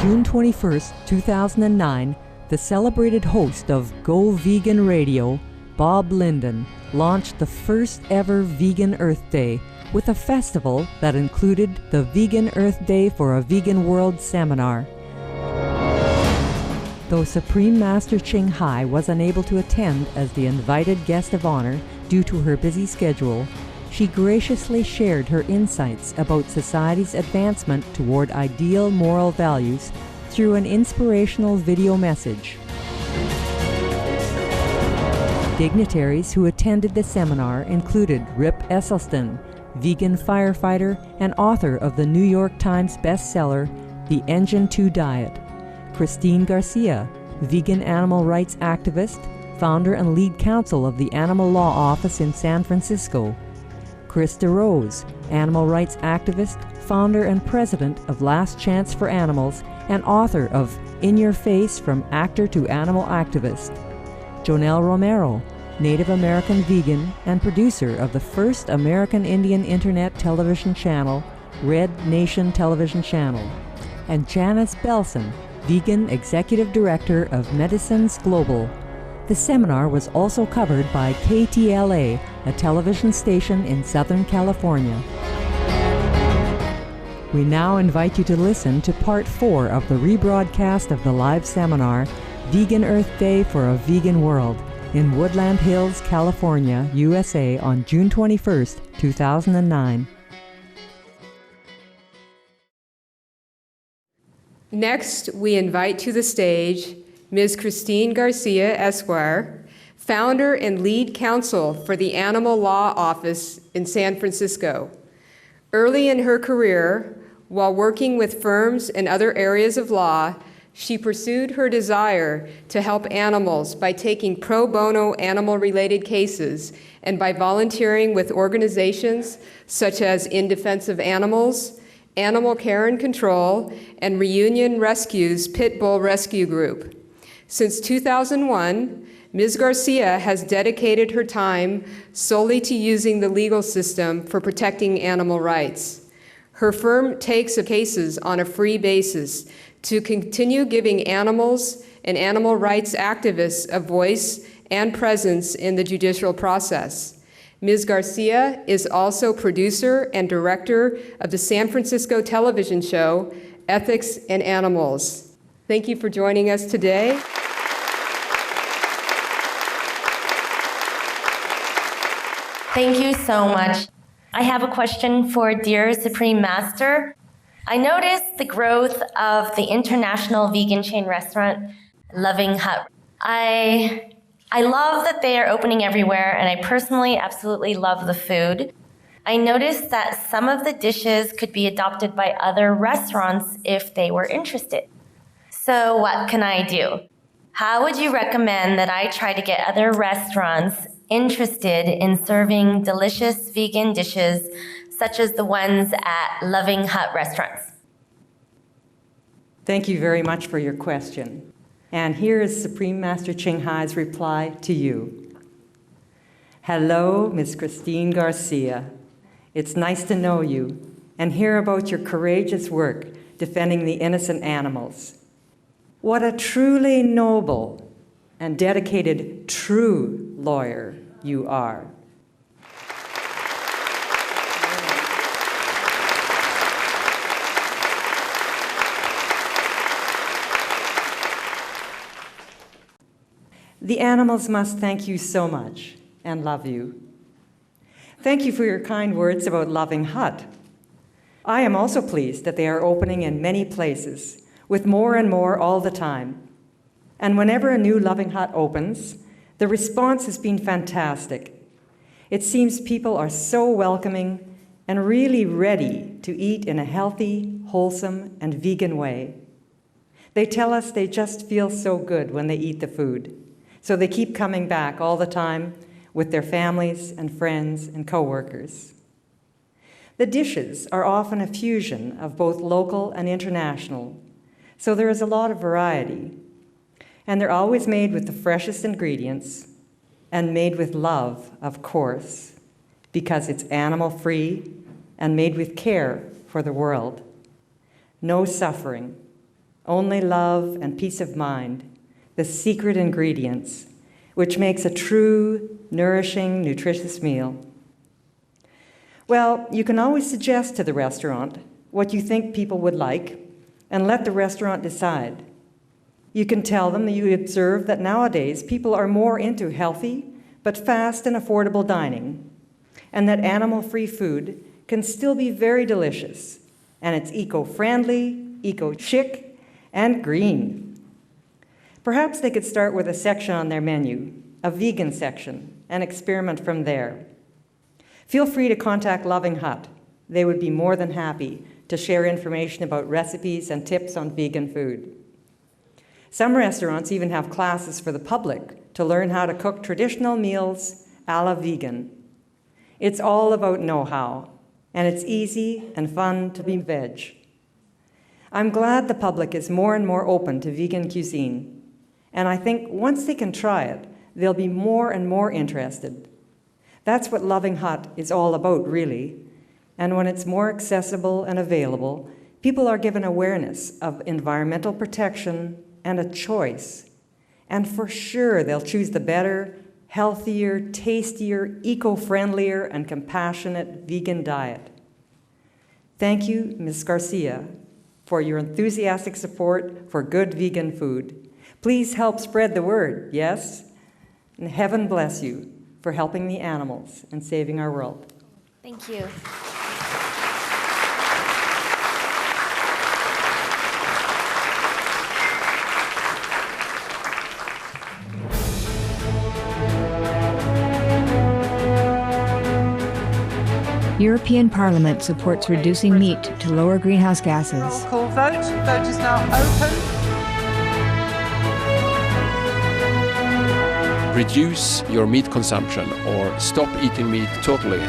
June 21st, 2009, the celebrated host of Go Vegan Radio, Bob Linden, launched the first ever Vegan Earth Day with a festival that included the Vegan Earth Day for a Vegan World seminar. Though Supreme Master Ching Hai was unable to attend as the invited guest of honor due to her busy schedule, she graciously shared her insights about society's advancement toward ideal moral values through an inspirational video message. Dignitaries who attended the seminar included Rip Esselstyn, vegan firefighter and author of the New York Times bestseller, The Engine 2 Diet; Christine Garcia, vegan animal rights activist, founder and lead counsel of the Animal Law Office in San Francisco; Krista Rose, animal rights activist, founder and president of Last Chance for Animals, and author of In Your Face from Actor to Animal Activist; Jonelle Romero, Native American vegan and producer of the first American Indian Internet television channel, Red Nation Television Channel; and Janice Belson, vegan executive director of Medicines Global. The seminar was also covered by KTLA, a television station in Southern California. We now invite you to listen to Part 4 of the rebroadcast of the live seminar, Vegan Earth Day for a Vegan World, in Woodland Hills, California, USA on June 21st, 2009. Next, we invite to the stage Ms. Christine Garcia, Esquire, founder and lead counsel for the Animal Law Office in San Francisco. Early in her career, while working with firms in other areas of law, she pursued her desire to help animals by taking pro bono animal-related cases and by volunteering with organizations such as In Defense of Animals, Animal Care and Control, and Reunion Rescue's Pit Bull Rescue Group. Since 2001, Ms. Garcia has dedicated her time solely to using the legal system for protecting animal rights. Her firm takes cases on a free basis to continue giving animals and animal rights activists a voice and presence in the judicial process. Ms. Garcia is also producer and director of the San Francisco television show, Ethics and Animals. Thank you for joining us today. Thank you so much. I have a question for dear Supreme Master. I noticed the growth of the international vegan chain restaurant, Loving Hut. I love that they are opening everywhere, and I personally absolutely love the food. I noticed that some of the dishes could be adopted by other restaurants if they were interested. So what can I do? How would you recommend that I try to get other restaurants interested in serving delicious vegan dishes such as the ones at Loving Hut restaurants? Thank you very much for your question. And here is Supreme Master Ching Hai's reply to you. Hello, Ms. Christine Garcia. It's nice to know you and hear about your courageous work defending the innocent animals. What a truly noble and dedicated true lawyer you are. The animals must thank you so much and love you. Thank you for your kind words about Loving Hut. I am also pleased that they are opening in many places, with more and more all the time. And whenever a new Loving Hut opens, the response has been fantastic. It seems people are so welcoming and really ready to eat in a healthy, wholesome, and vegan way. They tell us they just feel so good when they eat the food, so they keep coming back all the time with their families and friends and coworkers. The dishes are often a fusion of both local and international, so there is a lot of variety. And they're always made with the freshest ingredients and made with love, of course, because it's animal-free and made with care for the world. No suffering, only love and peace of mind, the secret ingredients, which makes a true, nourishing, nutritious meal. Well, you can always suggest to the restaurant what you think people would like and let the restaurant decide. You can tell them that you observe that nowadays people are more into healthy but fast and affordable dining, and that animal-free food can still be very delicious, and it's eco-friendly, eco-chic, and green. Perhaps they could start with a section on their menu, a vegan section, and experiment from there. Feel free to contact Loving Hut. They would be more than happy to share information about recipes and tips on vegan food. Some restaurants even have classes for the public to learn how to cook traditional meals a la vegan. It's all about know-how, and it's easy and fun to be veg. I'm glad the public is more and more open to vegan cuisine, and I think once they can try it, they'll be more and more interested. That's what Loving Hut is all about, really. And when it's more accessible and available, people are given awareness of environmental protection and a choice. And for sure, they'll choose the better, healthier, tastier, eco-friendlier, and compassionate vegan diet. Thank you, Ms. Garcia, for your enthusiastic support for good vegan food. Please help spread the word, yes? And heaven bless you for helping the animals and saving our world. Thank you. European Parliament supports reducing meat to lower greenhouse gases. Roll call vote. Vote is now open. Reduce your meat consumption or stop eating meat totally.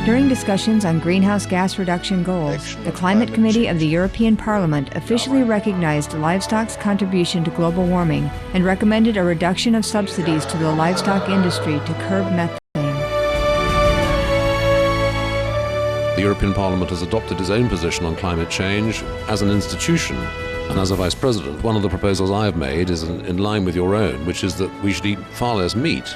During discussions on greenhouse gas reduction goals, the Climate Committee of the European Parliament officially recognized livestock's contribution to global warming and recommended a reduction of subsidies to the livestock industry to curb methane. The European Parliament has adopted its own position on climate change as an institution. And as a Vice President, one of the proposals I have made is in line with your own, which is that we should eat far less meat,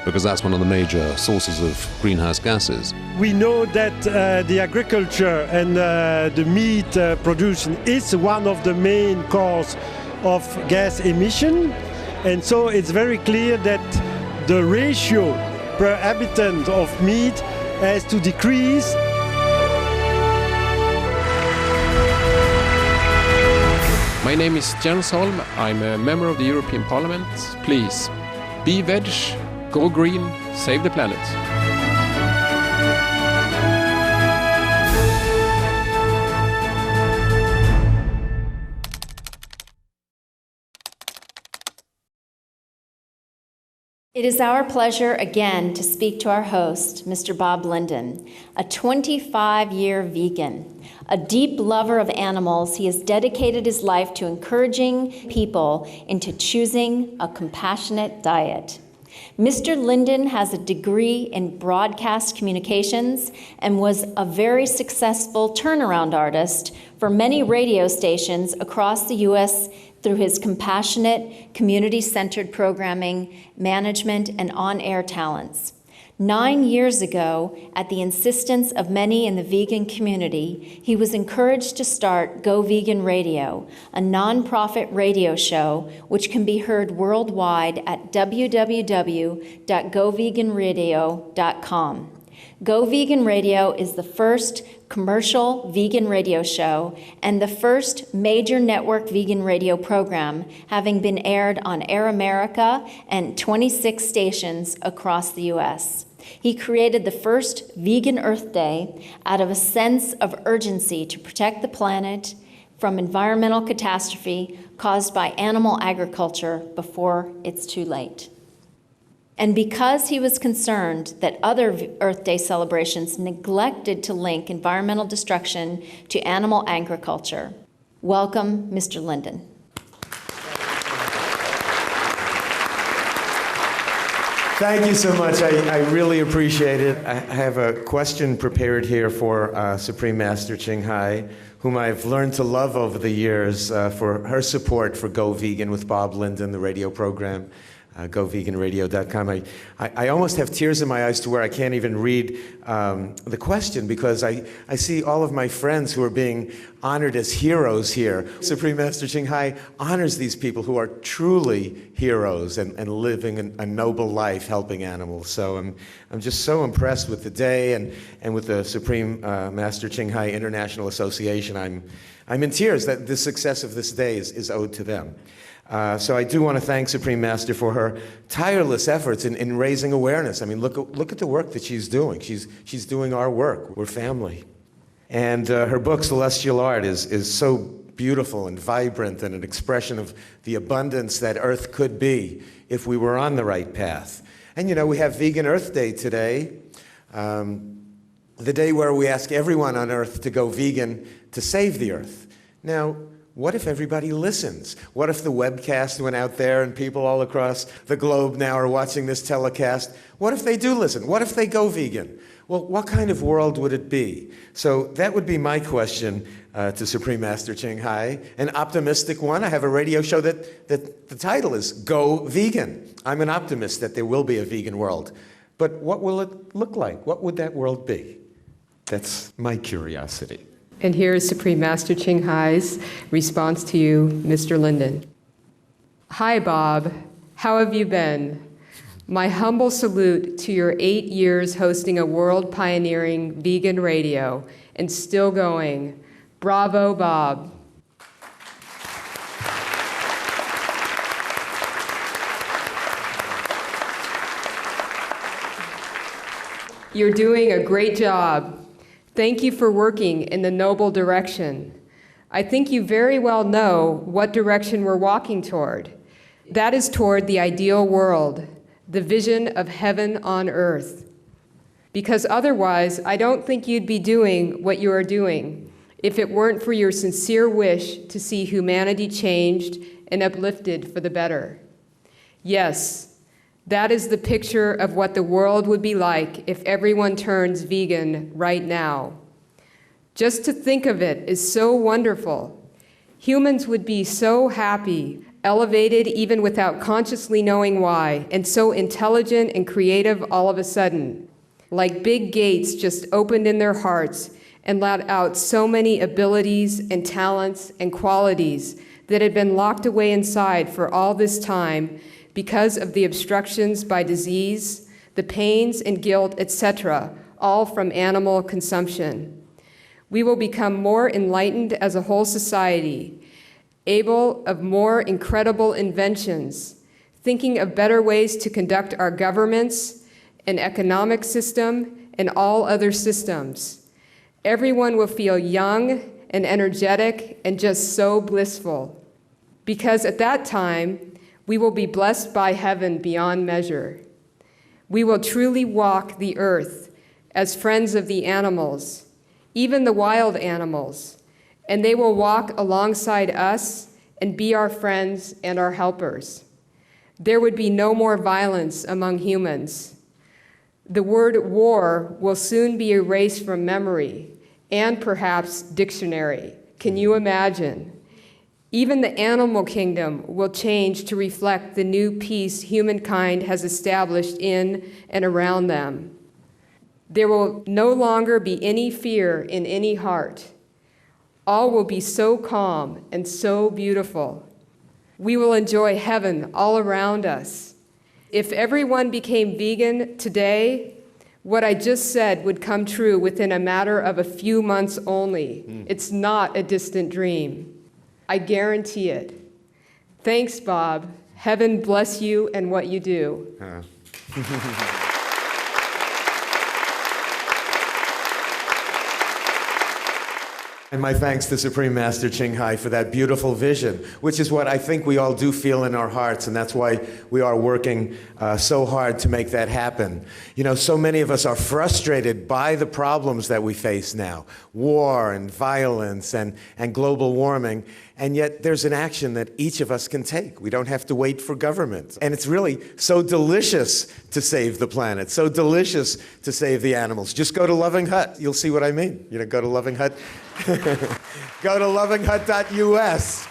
because that's one of the major sources of greenhouse gases. We know that the agriculture and the meat production is one of the main causes of gas emission, and so it's very clear that the ratio per habitant of meat has to decrease. My name is Jens Holm. I'm a member of the European Parliament. Please, be veg, go green, save the planet. It is our pleasure again to speak to our host, Mr. Bob Linden, a 25-year vegan. A deep lover of animals, he has dedicated his life to encouraging people into choosing a compassionate diet. Mr. Linden has a degree in broadcast communications and was a very successful turnaround artist for many radio stations across the U.S. through his compassionate, community-centered programming, management, and on-air talents. 9 years ago, at the insistence of many in the vegan community, he was encouraged to start Go Vegan Radio, a nonprofit radio show which can be heard worldwide at www.goveganradio.com. Go Vegan Radio is the first commercial vegan radio show and the first major network vegan radio program, having been aired on Air America and 26 stations across the U.S. He created the first Vegan Earth Day out of a sense of urgency to protect the planet from environmental catastrophe caused by animal agriculture before it's too late. And because he was concerned that other Earth Day celebrations neglected to link environmental destruction to animal agriculture. Welcome, Mr. Linden. Thank you so much. I really appreciate it. I have a question prepared here for Supreme Master Ching Hai, whom I've learned to love over the years for her support for Go Vegan with Bob Linden, the radio program, GoVeganRadio.com. I almost have tears in my eyes to where I can't even read the question, because I see all of my friends who are being honored as heroes here. Supreme Master Ching Hai honors these people who are truly heroes and living a noble life helping animals. So I'm just so impressed with the day and with the Supreme Master Ching Hai International Association. I'm in tears that the success of this day is owed to them. So I do want to thank Supreme Master for her tireless efforts in raising awareness. I mean, look at the work that she's doing. She's doing our work. We're family. And her book, Celestial Art, is so beautiful and vibrant and an expression of the abundance that Earth could be if we were on the right path. And you know, we have Vegan Earth Day today, the day where we ask everyone on Earth to go vegan to save the Earth. Now, what if everybody listens? What if the webcast went out there and people all across the globe now are watching this telecast? What if they do listen? What if they go vegan? Well, what kind of world would it be? So that would be my question to Supreme Master Ching Hai, an optimistic one. I have a radio show that the title is Go Vegan. I'm an optimist that there will be a vegan world. But what will it look like? What would that world be? That's my curiosity. And here is Supreme Master Ching Hai's response to you, Mr. Linden. Hi, Bob. How have you been? My humble salute to your 8 years hosting a world-pioneering vegan radio and still going. Bravo, Bob. You're doing a great job. Thank you for working in the noble direction. I think you very well know what direction we're walking toward. That is toward the ideal world, the vision of heaven on earth. Because otherwise, I don't think you'd be doing what you are doing if it weren't for your sincere wish to see humanity changed and uplifted for the better. Yes, that is the picture of what the world would be like if everyone turns vegan right now. Just to think of it is so wonderful. Humans would be so happy, elevated even without consciously knowing why, and so intelligent and creative all of a sudden. Like big gates just opened in their hearts and let out so many abilities and talents and qualities that had been locked away inside for all this time because of the obstructions by disease, the pains and guilt, etc., all from animal consumption. We will become more enlightened as a whole society, able of more incredible inventions, thinking of better ways to conduct our governments, an economic system, and all other systems. Everyone will feel young and energetic and just so blissful. Because at that time, we will be blessed by heaven beyond measure. We will truly walk the earth as friends of the animals, even the wild animals, and they will walk alongside us and be our friends and our helpers. There would be no more violence among humans. The word war will soon be erased from memory and perhaps dictionary. Can you imagine? Even the animal kingdom will change to reflect the new peace humankind has established in and around them. There will no longer be any fear in any heart. All will be so calm and so beautiful. We will enjoy heaven all around us. If everyone became vegan today, what I just said would come true within a matter of a few months only. It's not a distant dream. I guarantee it. Thanks, Bob. Heaven bless you and what you do. And my thanks to Supreme Master Ching Hai for that beautiful vision, which is what I think we all do feel in our hearts, and that's why we are working so hard to make that happen. You know, so many of us are frustrated by the problems that we face now, war and violence and global warming, and yet there's an action that each of us can take. We don't have to wait for government. And it's really so delicious to save the planet, so delicious to save the animals. Just go to Loving Hut. You'll see what I mean. You know, go to Loving Hut. Go to lovinghut.us.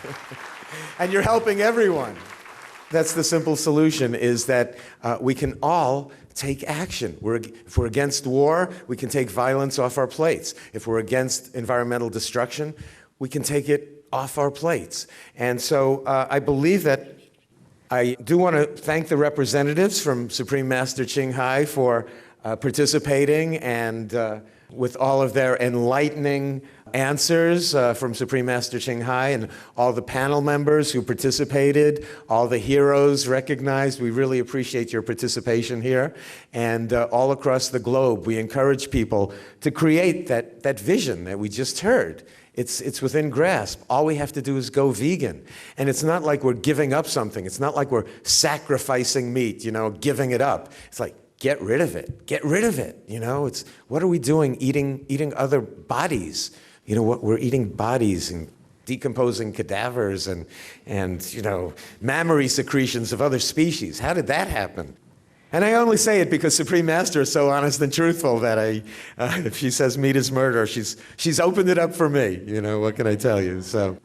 And you're helping everyone. That's the simple solution, is that we can all take action. If we're against war, we can take violence off our plates. If we're against environmental destruction, we can take it off our plates. And so I believe that I do want to thank the representatives from Supreme Master Ching Hai for participating and with all of their enlightening answers from Supreme Master Ching Hai, and all the panel members who participated, all the heroes recognized. We really appreciate your participation here. And all across the globe, we encourage people to create that vision that we just heard. It's within grasp. All we have to do is go vegan. And it's not like we're giving up something. It's not like we're sacrificing meat, you know, giving it up. It's like, get rid of it. Get rid of it. You know, it's, what are we doing eating other bodies? You know, what we're eating bodies and decomposing cadavers and you know, mammary secretions of other species. How did that happen? And I only say it because Supreme Master is so honest and truthful that if she says meat is murder, she's opened it up for me. You know, what can I tell you? So,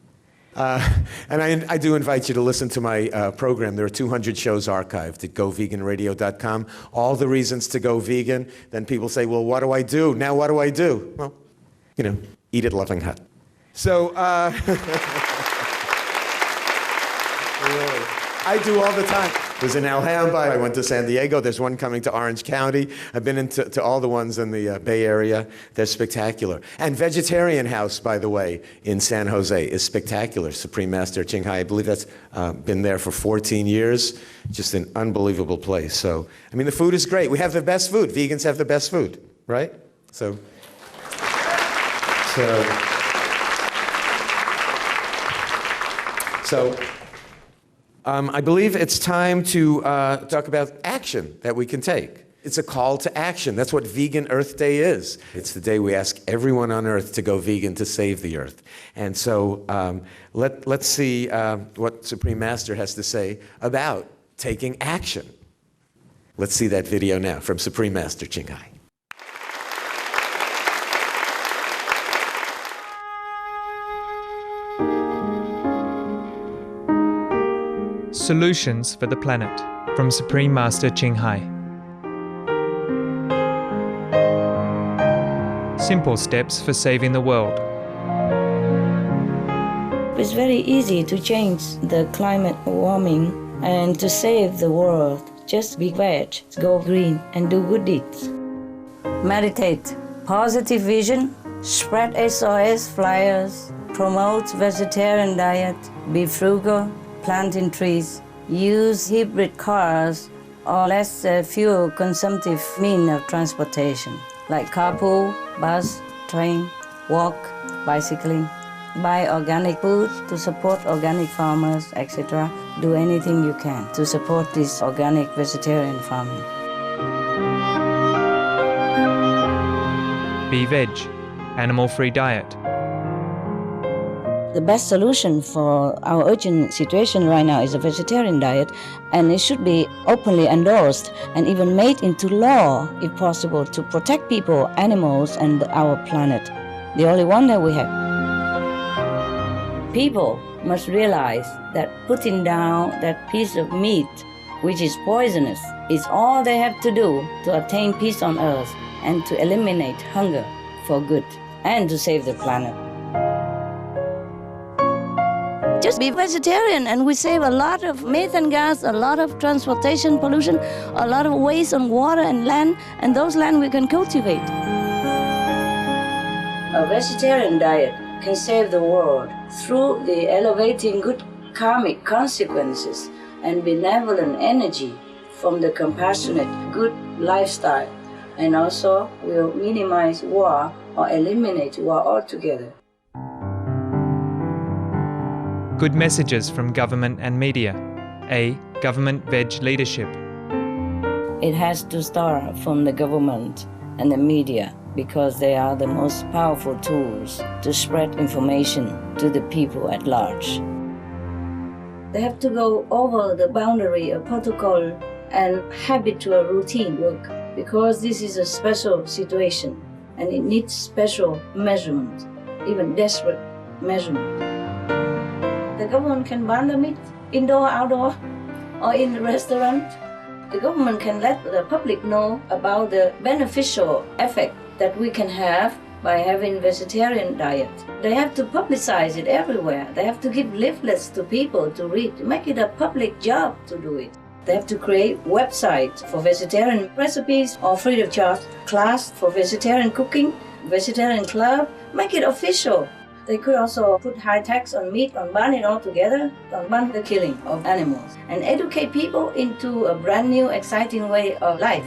and I do invite you to listen to my program. There are 200 shows archived at goveganradio.com. All the reasons to go vegan. Then people say, well, what do I do? Now what do I do? Well, you know, eat at Loving Hut. So, I do all the time. There's in Alhambra, I went to San Diego, there's one coming to Orange County. I've been into all the ones in the Bay Area. They're spectacular. And Vegetarian House, by the way, in San Jose is spectacular. Supreme Master Ching Hai, I believe that's been there for 14 years. Just an unbelievable place. So, I mean, the food is great. We have the best food. Vegans have the best food, right? So I believe it's time to talk about action that we can take. It's a call to action. That's what Vegan Earth Day is. It's the day we ask everyone on Earth to go vegan to save the Earth. And so let's see what Supreme Master has to say about taking action. Let's see that video now from Supreme Master Ching Hai. Solutions for the Planet from Supreme Master Ching Hai. Simple steps for saving the world. It's very easy to change the climate warming and to save the world. Just be veg, go green, and do good deeds. Meditate, positive vision, spread SOS flyers, promote vegetarian diet, be frugal, planting trees, use hybrid cars or less fuel-consumptive means of transportation, like carpool, bus, train, walk, bicycling, buy organic food to support organic farmers, etc. Do anything you can to support this organic vegetarian farming. Be veg, animal-free diet. The best solution for our urgent situation right now is a vegetarian diet, and it should be openly endorsed and even made into law, if possible, to protect people, animals, and our planet, the only one that we have. People must realize that putting down that piece of meat, which is poisonous, is all they have to do to attain peace on earth and to eliminate hunger for good and to save the planet. Just be vegetarian and we save a lot of methane gas, a lot of transportation pollution, a lot of waste on water and land, and those land we can cultivate. A vegetarian diet can save the world through the elevating good karmic consequences and benevolent energy from the compassionate good lifestyle, and also will minimize war or eliminate war altogether. Good messages from government and media. A. Government veg leadership. It has to start from the government and the media because they are the most powerful tools to spread information to the people at large. They have to go over the boundary of protocol and habitual routine work because this is a special situation and it needs special measurement, even desperate measurement. The government can ban the meat, indoor, outdoor, or in the restaurant. The government can let the public know about the beneficial effect that we can have by having vegetarian diet. They have to publicize it everywhere. They have to give leaflets to people to read, make it a public job to do it. They have to create websites for vegetarian recipes or free of charge class for vegetarian cooking, vegetarian club, make it official. They could also put high tax on meat, on ban it altogether, on ban the killing of animals, and educate people into a brand new, exciting way of life.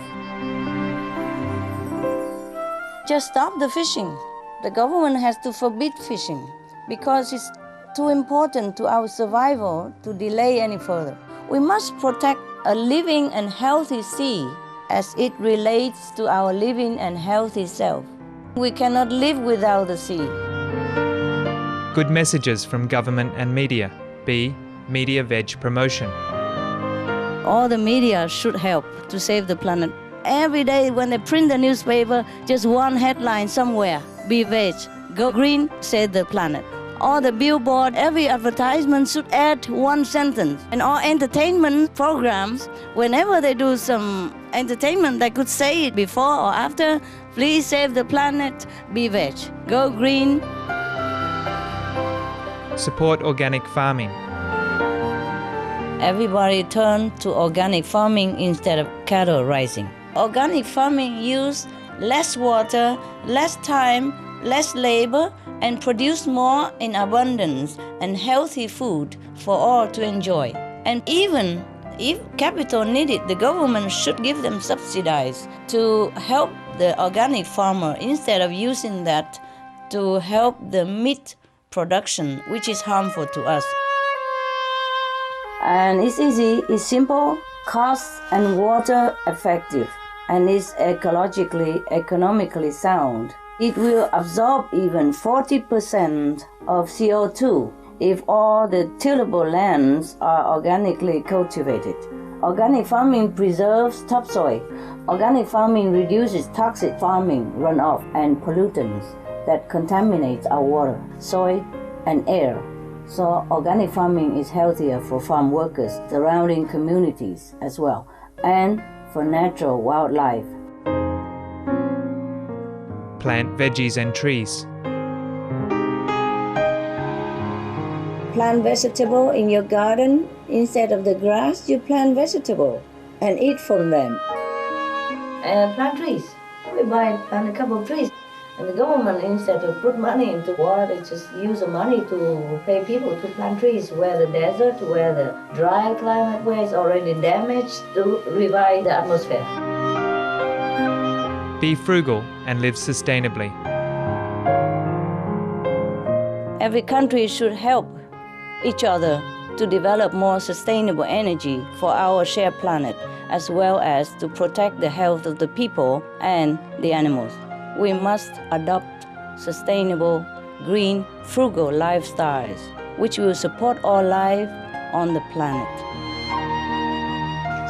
Just stop the fishing. The government has to forbid fishing because it's too important to our survival to delay any further. We must protect a living and healthy sea as it relates to our living and healthy self. We cannot live without the sea. Good messages from government and media. B. Media veg promotion. All the media should help to save the planet. Every day when they print the newspaper, just one headline somewhere, be veg, go green, save the planet. All the billboard, every advertisement should add one sentence. And all entertainment programs, whenever they do some entertainment, they could say it before or after, please save the planet, be veg, go green. Support organic farming. Everybody turn to organic farming instead of cattle raising. Organic farming use less water, less time, less labor, and produce more in abundance and healthy food for all to enjoy. And even if capital needed, the government should give them subsidies to help the organic farmer instead of using that to help the meat production, which is harmful to us. And it's easy, it's simple, cost and water effective, and it's ecologically, economically sound. It will absorb even 40% of CO2 if all the tillable lands are organically cultivated. Organic farming preserves topsoil. Organic farming reduces toxic farming runoff and pollutants that contaminate our water, soil, and air. So organic farming is healthier for farm workers, surrounding communities as well, and for natural wildlife. Plant veggies and trees. Plant vegetable in your garden. Instead of the grass, you plant vegetable and eat from them. And plant trees. We buy a couple of trees. And the government, instead of put money into war, they just use the money to pay people to plant trees where the desert, where the dry climate, where it's already damaged, to revive the atmosphere. Be frugal and live sustainably. Every country should help each other to develop more sustainable energy for our shared planet, as well as to protect the health of the people and the animals. We must adopt sustainable, green, frugal lifestyles, which will support all life on the planet.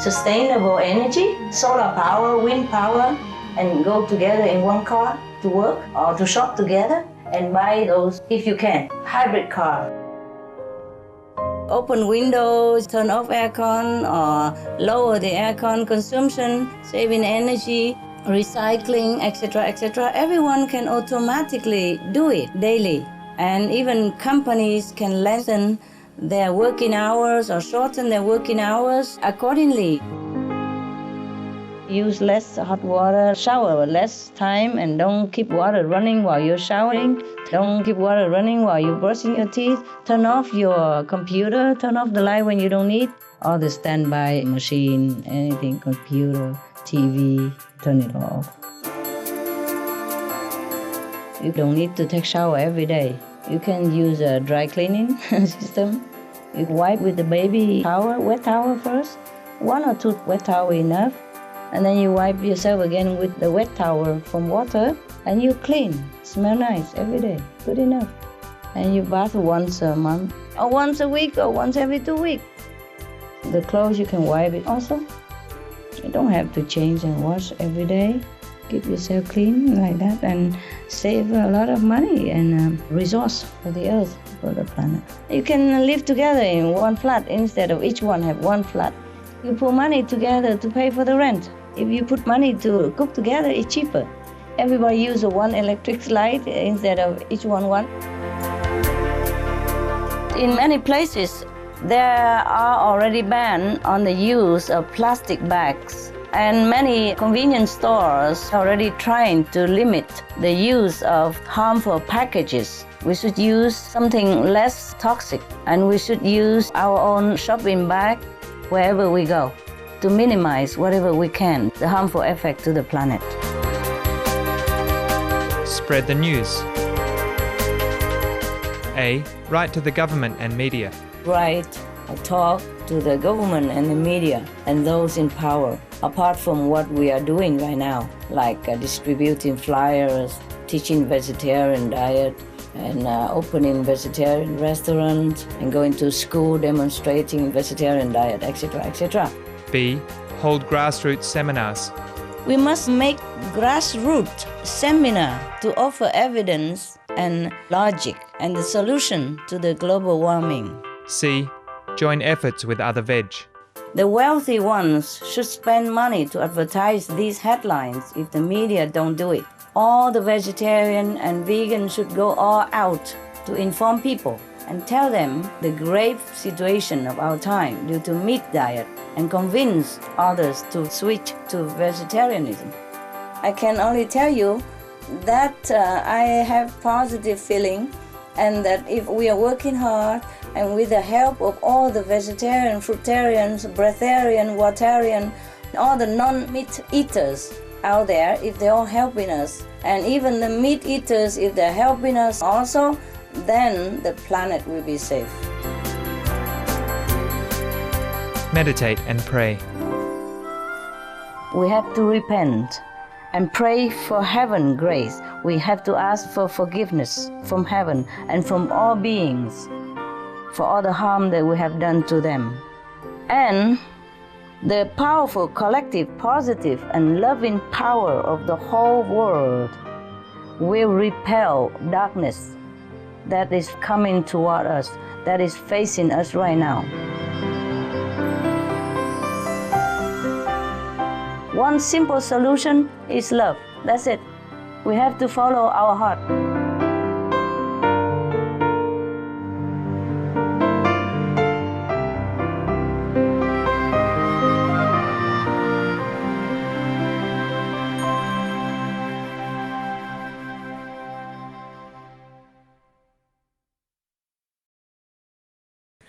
Sustainable energy, solar power, wind power, and go together in one car to work or to shop together and buy those, if you can, hybrid car. Open windows, turn off aircon or lower the aircon consumption, saving energy, recycling, etc., etc. Everyone can automatically do it daily. And even companies can lengthen their working hours or shorten their working hours accordingly. Use less hot water, shower less time, and don't keep water running while you're showering. Don't keep water running while you're brushing your teeth. Turn off your computer, turn off the light when you don't need. Or the standby machine, anything, computer, TV, turn it off. You don't need to take shower every day. You can use a dry cleaning system. You wipe with the baby towel, wet towel first. 1 or 2 wet towel enough. And then you wipe yourself again with the wet towel from water. And you clean. Smell nice every day. Good enough. And you bath once a month. Or once a week or once every 2 weeks. The clothes you can wipe it also. You don't have to change and wash every day. Keep yourself clean like that and save a lot of money and resource for the earth, for the planet. You can live together in one flat instead of each one have one flat. You put money together to pay for the rent. If you put money to cook together, it's cheaper. Everybody use one electric light instead of each one. In many places, there are already bans on the use of plastic bags. And many convenience stores are already trying to limit the use of harmful packages. We should use something less toxic, and we should use our own shopping bag wherever we go to minimize whatever we can the harmful effect to the planet. Spread the news. A. Write to the government and media. Write or talk to the government and the media and those in power. Apart from what we are doing right now, like distributing flyers, teaching vegetarian diet, and opening vegetarian restaurants, and going to school demonstrating vegetarian diet, etc., etc. B. Hold grassroots seminars. We must make grassroots seminar to offer evidence and logic and the solution to the global warming. C. Join efforts with other veg. The wealthy ones should spend money to advertise these headlines if the media don't do it. All the vegetarian and vegan should go all out to inform people and tell them the grave situation of our time due to meat diet and convince others to switch to vegetarianism. I can only tell you that I have positive feeling and that if we are working hard and with the help of all the vegetarian, fruitarians, breatharian, watarian, all the non-meat eaters out there, if they're all helping us, and even the meat eaters, if they're helping us also, then the planet will be safe. Meditate and pray. We have to repent and pray for heaven grace. We have to ask for forgiveness from heaven and from all beings for all the harm that we have done to them. And the powerful, collective, positive, and loving power of the whole world will repel darkness that is coming toward us, that is facing us right now. One simple solution is love. That's it. We have to follow our heart.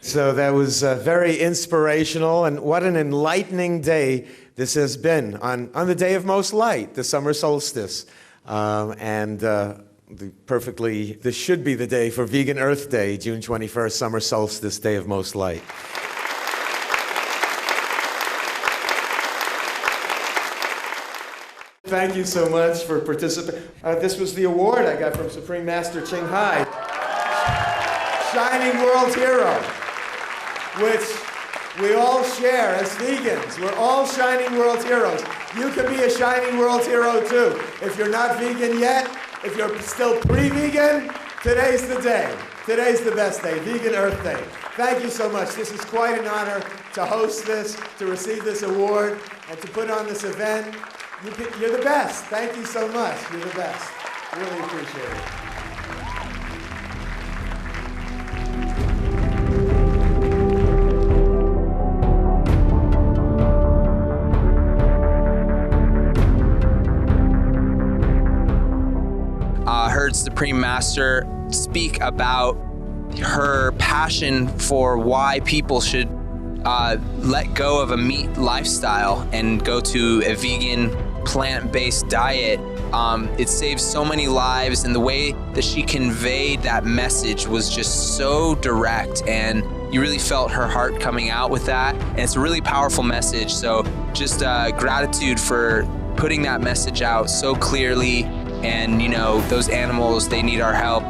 So that was very inspirational, and what an enlightening day this has been on the day of most light, the summer solstice. This should be the day for Vegan Earth Day, June 21st, summer solstice, day of most light. Thank you so much for participating. This was the award I got from Supreme Master Ching Hai, Shining World Hero, which we all share as vegans. We're all shining world heroes. You can be a shining world hero too. If you're not vegan yet, if you're still pre-vegan, today's the day. Today's the best day, Vegan Earth Day. Thank you so much. This is quite an honor to host this, to receive this award, and to put on this event. You're the best. Thank you so much. You're the best. Really appreciate it. Heard Supreme Master speak about her passion for why people should let go of a meat lifestyle and go to a vegan, plant-based diet It saved so many lives, and the way that she conveyed that message was just so direct, and you really felt her heart coming out with that. And it's a really powerful message. So just gratitude for putting that message out so clearly. And, you know, those animals, they need our help.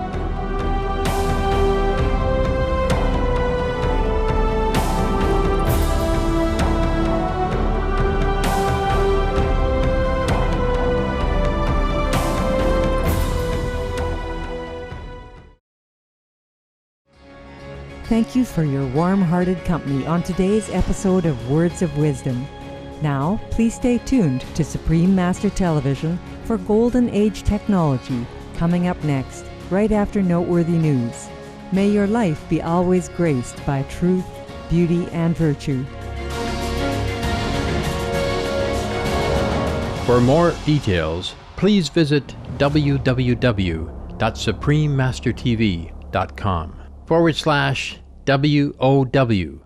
Thank you for your warm-hearted company on today's episode of Words of Wisdom. Now, please stay tuned to Supreme Master Television for Golden Age Technology, coming up next, right after noteworthy news. May your life be always graced by truth, beauty, and virtue. For more details, please visit www.suprememastertv.com/WOW